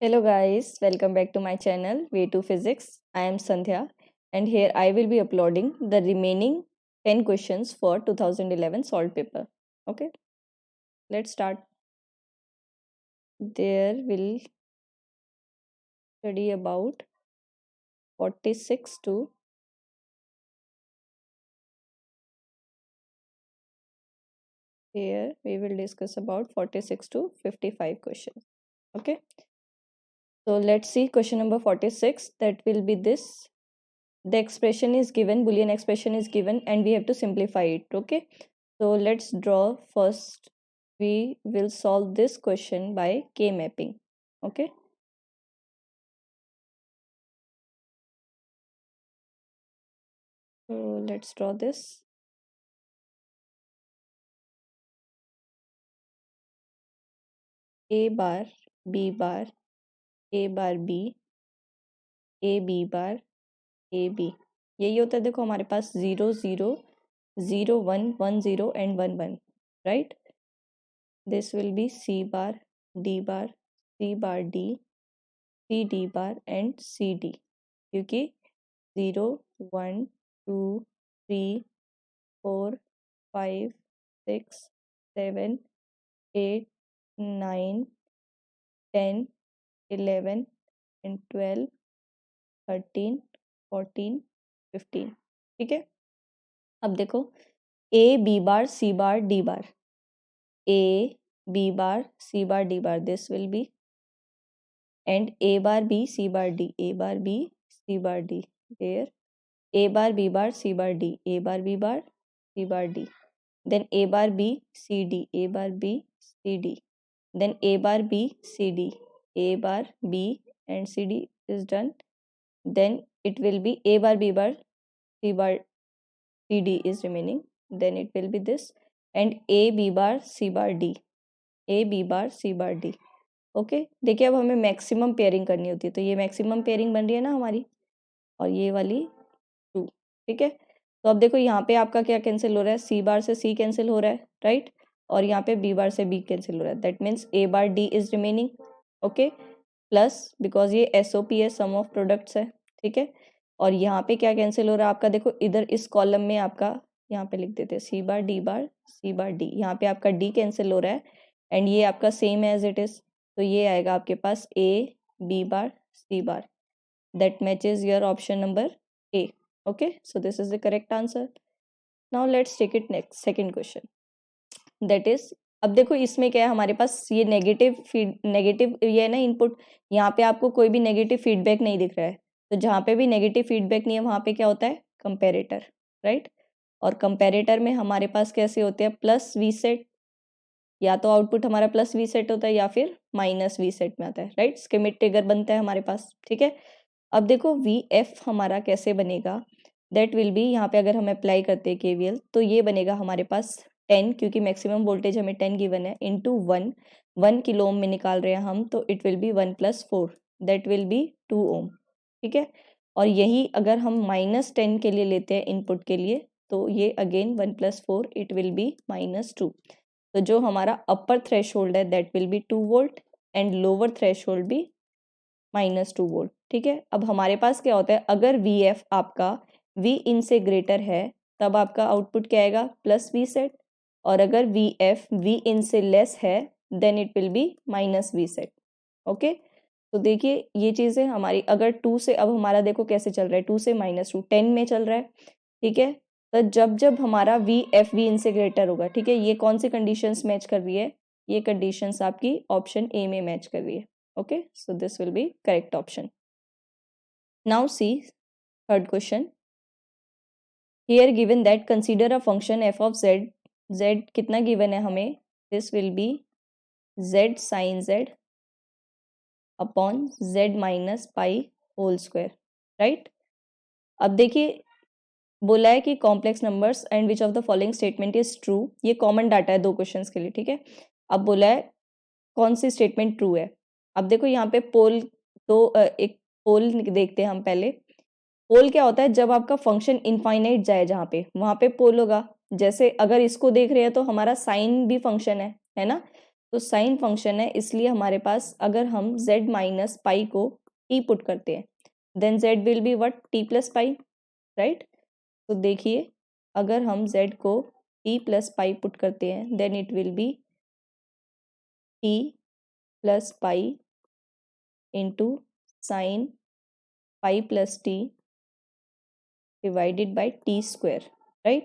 Hello guys, welcome back to my channel Way to Physics. I am Sandhya and here I will be uploading the remaining 10 questions for 2011 solved paper. Okay, let's start. There will study about 46 to here we will discuss about 46 to 55 questions. Okay, so let's see question number 46. That will be this. The expression is given, Boolean expression is given and we have to simplify it. Okay, so let's draw first. We will solve this question by K mapping. Okay, so let's draw this. A bar, B bar, A bar B, A B bar, A B. यही होता है, देखो हमारे पास 0 0 0 1 1 0 and 1 1, right? This will be C bar, D bar, C bar D, C D bar and C D, क्योंकि 0 1 2 3 4 5 6 7 8 9 10 11 and 12 13 14 15. ठीक है, अब देखो A B bar C bar D bar, A B bar C bar D bar, this will be, and A bar B C bar D, A bar B C bar D, there A bar B bar C bar D, A bar B bar C bar D, then A bar B C D, A bar B C D, then A bar B C D, A bar B and C D is done. Then it will be A bar B bar C bar C D is remaining. Then it will be this, and A B bar C bar D, A B bar C bar D. Okay, देखिए अब हमें maximum pairing करनी होती है, तो ये maximum pairing बन रही है ना हमारी, और ये वाली 2. ठीक है, तो अब देखो यहाँ पे आपका क्या कैंसिल हो रहा है, सी बार से सी कैंसिल हो रहा है, राइट, और यहाँ पे बी बार से बी कैंसिल हो रहा है. That means A bar D is remaining. Okay, plus because ये एस ओ पी है, सम ऑफ प्रोडक्ट्स है. ठीक है, और यहाँ पे क्या कैंसिल हो रहा है आपका, देखो इधर इस कॉलम में आपका, यहाँ पे लिख देते हैं सी बार डी बार सी बार डी, यहाँ पे आपका डी कैंसिल हो रहा है एंड ये आपका सेम एज इट इज, तो ये आएगा आपके पास A B bar C bar. That matches your option number A. Okay, so this is the correct answer. Now let's take it next, second question. That is, अब देखो इसमें क्या है हमारे पास, ये नेगेटिव ये है ना इनपुट, यहाँ पे आपको कोई भी नेगेटिव फीडबैक नहीं दिख रहा है, तो जहाँ पे भी नेगेटिव फीडबैक नहीं है वहाँ पे क्या होता है, कंपेरेटर, राइट. और कंपेरेटर में हमारे पास कैसे होते हैं, प्लस वी सेट, या तो आउटपुट हमारा प्लस वी सेट होता है या फिर माइनस वी सेट में आता है, राइट. स्कीमेटिक ट्रिगर बनता है हमारे पास. ठीक है, अब देखो वी एफ हमारा कैसे बनेगा, दैट विल बी, यहाँ पे अगर हम अप्लाई करते हैं केवीएल तो ये बनेगा हमारे पास 10, क्योंकि मैक्सिमम वोल्टेज हमें 10 गिवन है, इंटू 1 किलो ओम में निकाल रहे हैं हम, तो it will be 1 + 4, that will B 2 ओम. ठीक है, और यही अगर हम -10 के लिए लेते हैं इनपुट के लिए, तो ये अगेन 1 + 4 इट विल बी -2. तो जो हमारा अपर थ्रेशोल्ड है that will B 2 volt and lower threshold भी -2 वोल्ट. ठीक है, अब हमारे पास क्या होता है, अगर वी एफ आपका वी इन से ग्रेटर है तब आपका आउटपुट क्या आएगा, प्लस वी सेट, और अगर वी एफ वी इन से लेस है then it will be minus v set. Okay, तो देखिए ये चीज़ें हमारी, अगर 2 से, अब हमारा देखो कैसे चल रहा है, 2 से -2 10 में चल रहा है. ठीक है, तो जब जब हमारा वी एफ वी इन से ग्रेटर होगा, ठीक है, ये कौन सी कंडीशंस मैच कर रही है, ये कंडीशंस आपकी ऑप्शन ए में मैच कर रही है. Okay, so this will be correct option. Now see third question. Here given that consider a function f of z, z कितना given है हमें, this will be z sin z upon z minus pi whole square, right. अब देखिए बोला है कि complex numbers and which of the following statement is true, ये common data है 2 क्वेश्चंस के लिए. ठीक है, अब बोला है कौन सी स्टेटमेंट ट्रू है. अब देखो यहाँ पे पोल, तो एक पोल देखते हैं हम पहले. पोल क्या होता है, जब आपका फंक्शन इनफाइनाइट जाए जहाँ पे, वहाँ पे पोल होगा. जैसे अगर इसको देख रहे हैं तो हमारा साइन भी फंक्शन है ना, तो साइन फंक्शन है, इसलिए हमारे पास अगर हम z माइनस पाई को t पुट करते हैं then z will be what, t plus pi, right. तो देखिए अगर हम z को t प्लस पाई पुट करते हैं then it will be t plus pi into sine pi plus t divided by t square, right?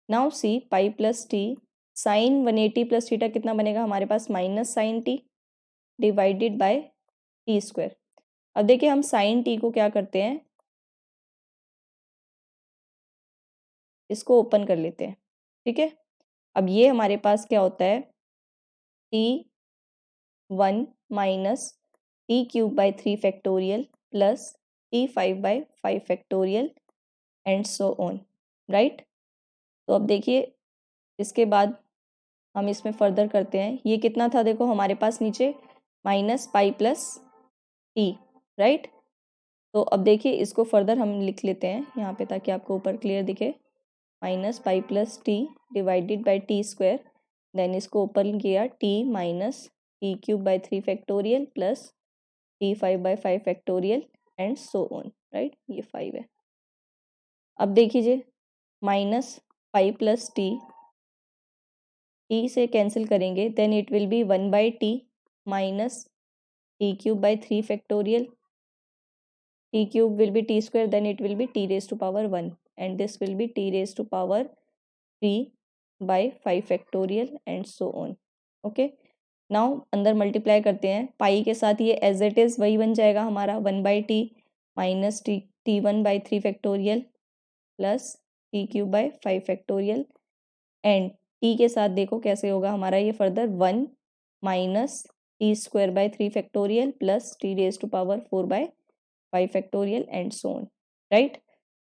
Now see pi plus t sin 180 plus theta कितना बनेगा हमारे पास, minus sine t divided by t square. अब देखिए हम sign t को क्या करते हैं, इसको ओपन कर लेते हैं, ठीक है। अब ये हमारे पास क्या होता है, t1 minus t cube by 3 factorial plus t5 by 5 factorial and so on, right. तो अब देखिए इसके बाद हम इसमें फर्दर करते हैं, ये कितना था देखो हमारे पास नीचे minus pi plus T, right. तो अब देखिए इसको फर्दर हम लिख लेते हैं यहाँ पे ताकि आपको ऊपर क्लियर दिखे, minus pi plus t divided by t square, then इसको ओपन किया t minus t cube by 3 factorial plus t5 by 5 factorial and so on, right. ये 5 है। अब देखिए माइनस पाई प्लस टी से कैंसिल करेंगे then it will be 1 by t minus t cube by 3 factorial, t cube will be t square, then it will be t raised to power 1 and this will be t raised to power 3 by 5 factorial and so on, okay। now अंदर multiply करते हैं, पाई के साथ ये as it is वही बन जाएगा हमारा 1 by t minus t1 by 3 factorial plus t cube by 5 factorial and t के साथ देखो कैसे होगा हमारा ये further 1 minus t square by 3 factorial plus t raise to power 4 by 5 factorial and so on, right.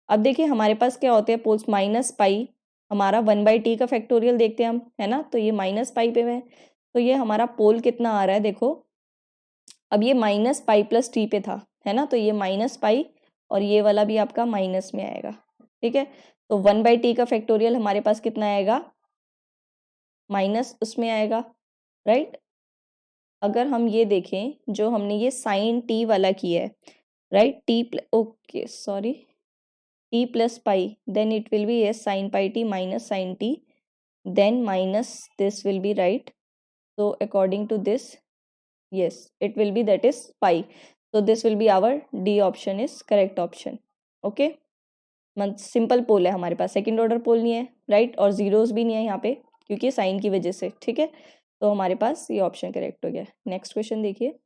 अब देखिए हमारे पास क्या होते हैं पोल्स, माइनस पाई हमारा 1 बाई टी का फैक्टोरियल देखते हैं हम, है ना, तो ये माइनस पाई पे है, तो ये हमारा पोल कितना आ रहा है देखो, अब ये माइनस पाई प्लस टी पे था, है ना, तो ये माइनस पाई और ये वाला भी आपका माइनस में आएगा, ठीक है। तो 1 बाई टी का फैक्टोरियल हमारे पास कितना आएगा, माइनस उसमें आएगा, राइट। अगर हम ये देखें जो हमने ये साइन टी वाला किया है, right, okay sorry t plus pi, then it will be yes sin pi t minus sin t, then minus this will be right, so according to this yes it will be that is pi, so this will be our D option is correct option, okay। Simple pole है हमारे पास, second order पोल नहीं है, right, और zeros भी नहीं है यहाँ पे क्योंकि साइन की वजह से, ठीक है। तो हमारे पास ये ऑप्शन करेक्ट हो गया। नेक्स्ट क्वेश्चन देखिए,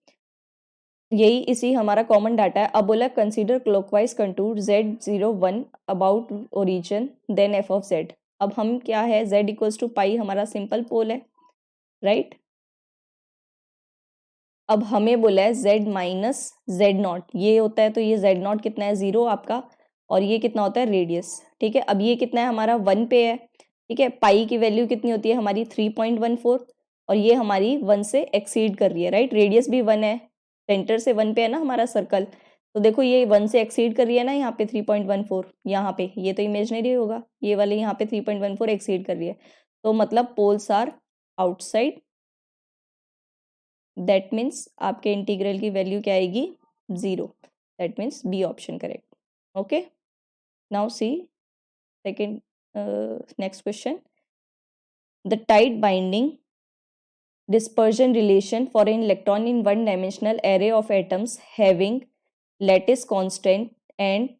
यही इसी हमारा कॉमन डाटा है। अब बोला consider clockwise contour z01 about origin then f of z। अब हम क्या है, z इक्वल्स टू पाई हमारा सिंपल पोल है, राइट। अब हमें बोला है z माइनस जेड नॉट, ये होता है तो ये z नॉट कितना है 0 आपका, और ये कितना होता है रेडियस, ठीक है। अब ये कितना है हमारा 1 पे है, ठीक है। पाई की वैल्यू कितनी होती है हमारी 3.14 और ये हमारी 1 से एक्सीड कर रही है, राइट। रेडियस भी 1 है, सेंटर से 1 पे है ना हमारा सर्कल, तो देखो ये 1 से एक्सीड कर रही है ना यहाँ पे 3.14, यहाँ पे ये तो इमेजिनरी होगा, ये वाले यहाँ पे 3.14 एक्सीड कर रही है, तो मतलब poles are outside, that means आपके इंटीग्रल की वैल्यू क्या आएगी 0, that means B option correct, okay. Now see second next question, the tight binding dispersion relation for an electron in one dimensional array of atoms having lattice constant and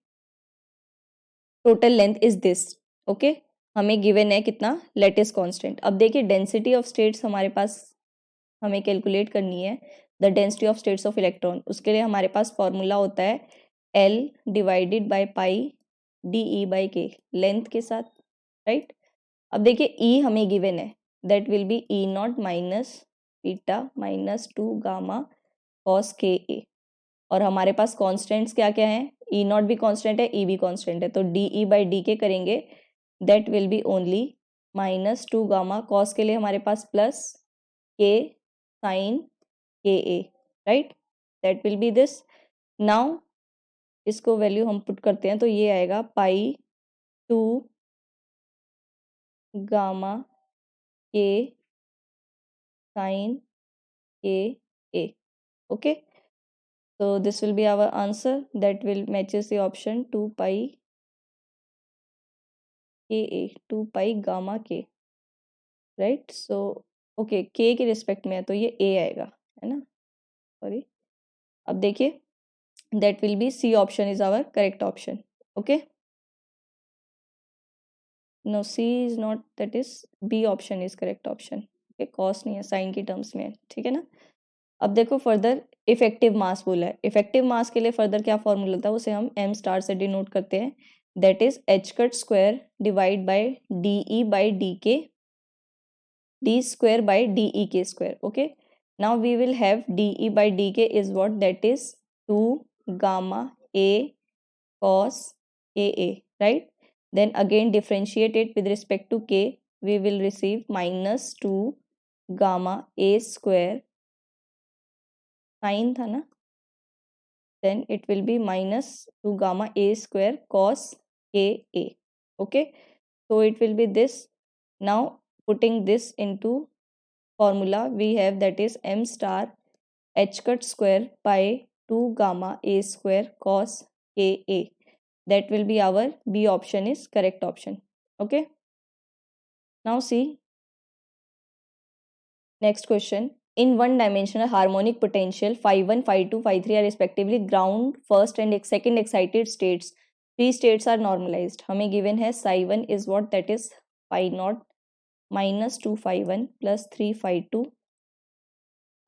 total length is this, okay। हमें given है कितना lattice constant. अब देखिए density of states हमारे पास हमें calculate करनी है, the density of states of electron, उसके लिए हमारे पास फॉर्मूला होता है L divided by pi d E by k length के साथ, राइट। अब देखिए E हमें गिवन है, that will be E naught minus beta minus 2 gamma cos k a, और हमारे पास कॉन्स्टेंट्स क्या क्या हैं, ई नॉट भी कॉन्स्टेंट है, ई भी कॉन्स्टेंट है, तो डी ई बाई डी के करेंगे that will be only minus 2 gamma cos के लिए हमारे पास प्लस के साइन के a, right, that will be this. Now इसको वैल्यू हम पुट करते हैं तो ये आएगा पाई 2 गामा के sine ka a. Okay, so this will be our answer. That will matches the option 2 pi ka a, 2 pi gamma k, right? So okay, k के respect में है तो ये a आएगा, है ना? सॉरी, अब देखिए, that will be C option is our correct option. Okay, no, C is not, that is B option is correct option. Okay, cos नहीं है, साइन की टर्म्स में है, ठीक है ना? अब देखो फर्दर इफेक्टिव मास बोला है। इफेक्टिव मास के लिए फर्दर क्या फॉर्मूला था, उसे हम m स्टार से डिनोट करते हैं, that is h cut square divide by de बाय dk, d square by dek square. Okay, now we will have de by dk is what, that is 2 gamma a cos aa, right? Then again differentiate it with respect to k, we will receive minus 2 gamma a square, sin था ना, then it will be minus 2 gamma a square cos a. Okay, so it will be this. Now putting this into formula, we have that is m star h cut square by 2 gamma a square cos a. That will be our B option is correct option. Okay, now see next question. In one dimensional harmonic potential, phi 1, phi 2, phi 3 are respectively ground, first and second excited states. Three states are normalized. हमें given है psi 1 is what, that is phi naught minus 2 phi 1 plus 3 phi 2,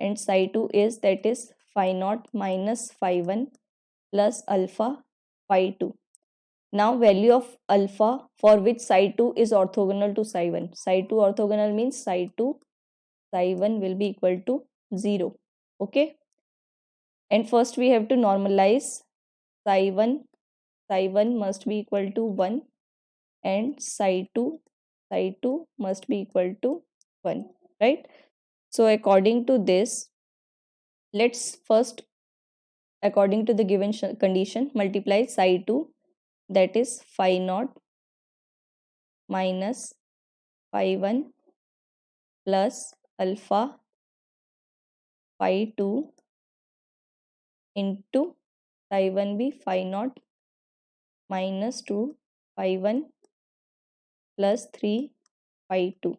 and psi 2 is that is phi naught minus phi 1 plus alpha phi 2. Now value of alpha for which psi 2 is orthogonal to psi 1. Psi 2 orthogonal means psi 2 psi 1 will be equal to 0. Okay, and first we have to normalize psi 1. Psi 1 must be equal to 1, and psi 2 must be equal to 1, right? So according to this, let's first, according to the given condition, multiply psi 2, that is phi naught minus phi 1 plus alpha phi 2 into psi 1 be phi naught minus 2 phi 1 plus 3 phi 2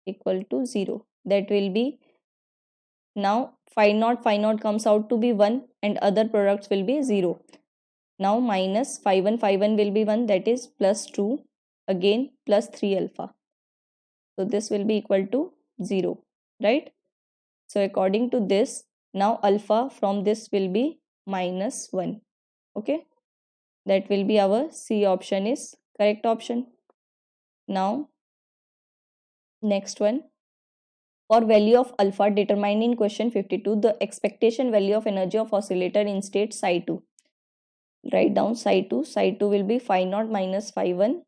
equal to 0. That will be, now phi naught comes out to be 1 and other products will be 0. Now minus phi 1 will be 1, that is plus 2 again plus 3 alpha. So this will be equal to 0, right? So according to this, now alpha from this will be minus 1. Okay, that will be our C option is correct option. Now next one, for value of alpha determined in question 52, the expectation value of energy of oscillator in state psi 2. Write down psi 2. Psi 2 will be phi naught minus phi 1,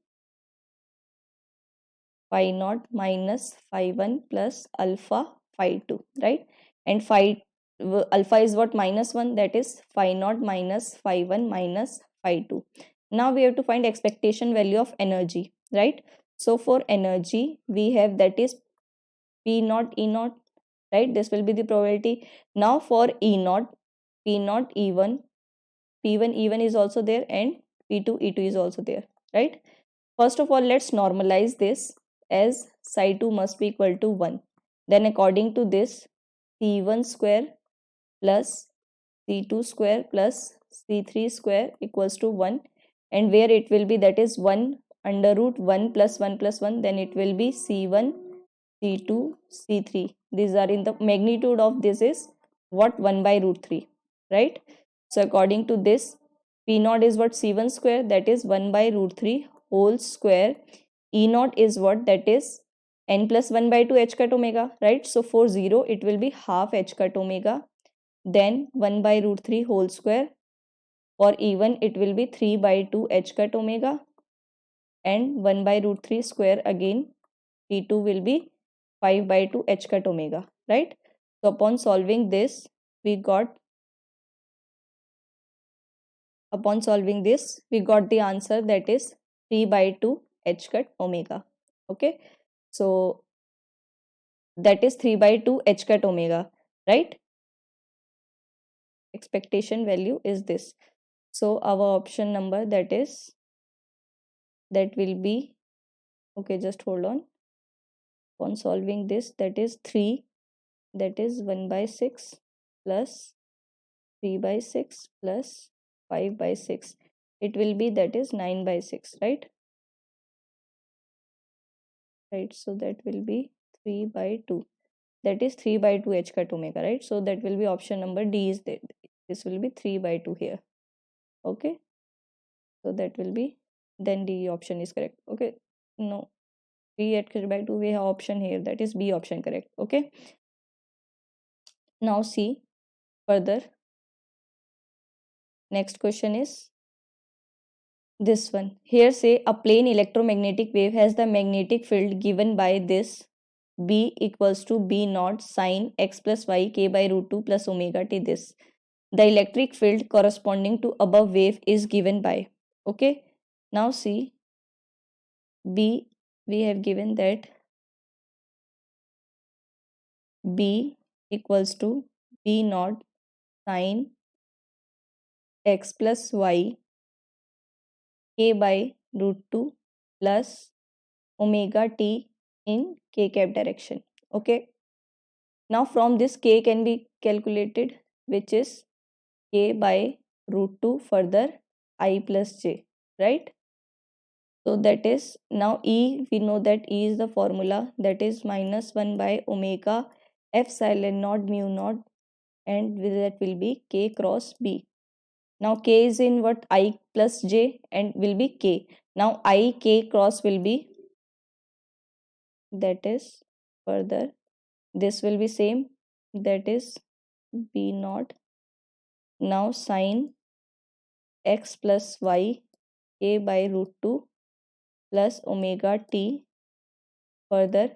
phi naught minus phi 1 plus alpha phi 2, right? And phi alpha is what, minus 1, that is phi naught minus phi 1 minus phi 2. Now we have to find expectation value of energy, right? So for energy we have that is P naught E naught, right? This will be the probability. Now for E naught, P naught E1, P1 E1 is also there, and P2 E2 is also there, right? First of all, let's normalize this as psi 2 must be equal to 1. Then according to this, C1 square plus C2 square plus C3 square equals to 1, and where it will be, that is 1 under root 1 plus 1 plus 1, then it will be C1 C2 C3. These are in the magnitude of this is what, 1 by root 3, right? So according to this, P naught is what, C1 square, that is 1 by root 3 whole square. E naught is what, that is n plus 1 by 2 h cut omega, right? So for 0 it will be half h cut omega, then 1 by root 3 whole square. For E1 it will be 3 by 2 h cut omega, and 1 by root 3 square again. P2 will be 5 by 2 h cut omega, right? So upon solving this, we got the answer, that is 3 by 2 h cut omega. Okay, so that is 3 by 2 h cat omega, right? Expectation value is this. So our option number that will be, okay, just hold on. On solving this, that is 3, that is 1 by 6 plus 3 by 6 plus 5 by 6. It will be, that is 9 by 6, right? Right, so that will be 3 by 2. That is 3 by 2 h cat omega, right? So that will be option number D is there. This will be 3 by 2 here. Okay. So that will be, then D option is correct. Okay. No, 3 at 3 by 2 we have option here, that is B option correct. Okay. Now see further. Next question is this one. Here say a plane electromagnetic wave has the magnetic field given by this B equals to B naught sine x plus y k by root 2 plus omega t this. The electric field corresponding to above wave is given by. Okay. Now see B, we have given that B equals to B naught sine x plus y k by root 2 plus omega t in k cap direction. Okay. Now from this k can be calculated, which is k by root 2 further I plus j, right? So that is, now E, we know that E is the formula, that is minus 1 by omega epsilon naught mu naught, and that will be k cross B. Now k is in what? I plus j and will be k. Now I k cross will be, that is further, this will be same, that is B naught. Now sine x plus y k by root 2 plus omega t further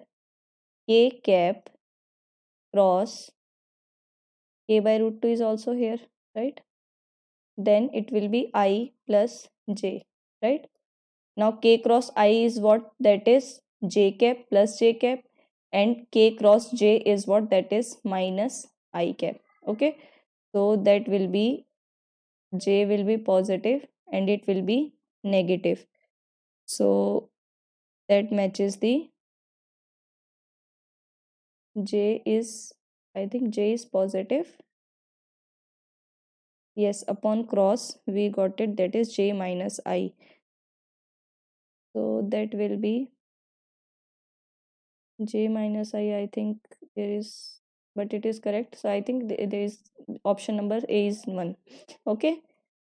k cap cross k by root 2 is also here, right? Then it will be I plus j, right? Now k cross I is what? That is j cap plus j cap, and k cross j is what? That is minus I cap. Okay. So that will be, j will be positive and it will be negative. So that matches the, j is, I think j is positive. Yes, upon cross we got it, that is j minus I. So that will be j minus I think there is, but it is correct. So I think there is option number A is 1. Okay.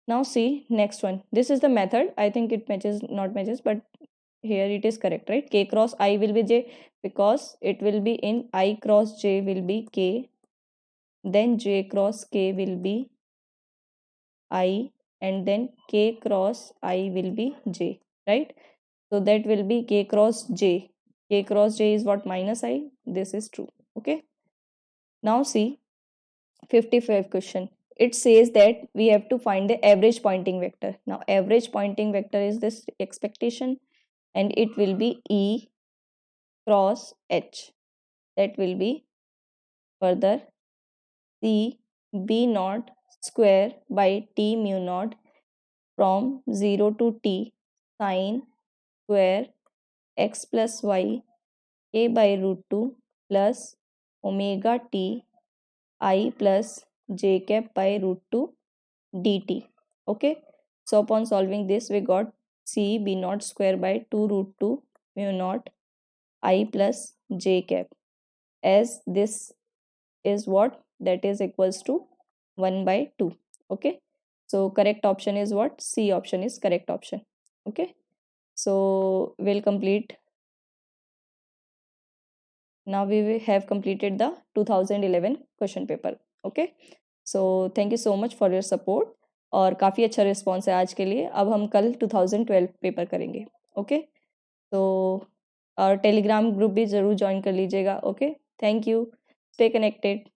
Now see next one. This is the method. I think it matches, not matches, but here it is correct, right? K cross I will be j, because it will be in I cross j will be k, then j cross k will be I, and then k cross I will be j, right? So that will be k cross j. K cross j is what? Minus I. This is true. Okay. Now see 55 question. It says that we have to find the average Poynting vector. Now average Poynting vector is this expectation, and it will be E cross H. That will be further C B naught square by T mu naught from 0 to T sine square x plus y k by root 2 plus omega t I plus j cap by root 2 dt. Okay. So upon solving this, we got C B naught square by 2 root 2 mu naught I plus j cap, as this is what? That is equals to 1 by 2. Okay. So correct option is what? C option is correct option. Okay. So we'll complete. Now we will have completed the 2011 question paper. Okay. So thank you so much for your support, और काफ़ी अच्छा response है आज के लिए. अब हम कल 2012 पेपर करेंगे. ओके. तो और टेलीग्राम ग्रुप भी ज़रूर ज्वाइन कर लीजिएगा. Okay. Thank you. Stay connected.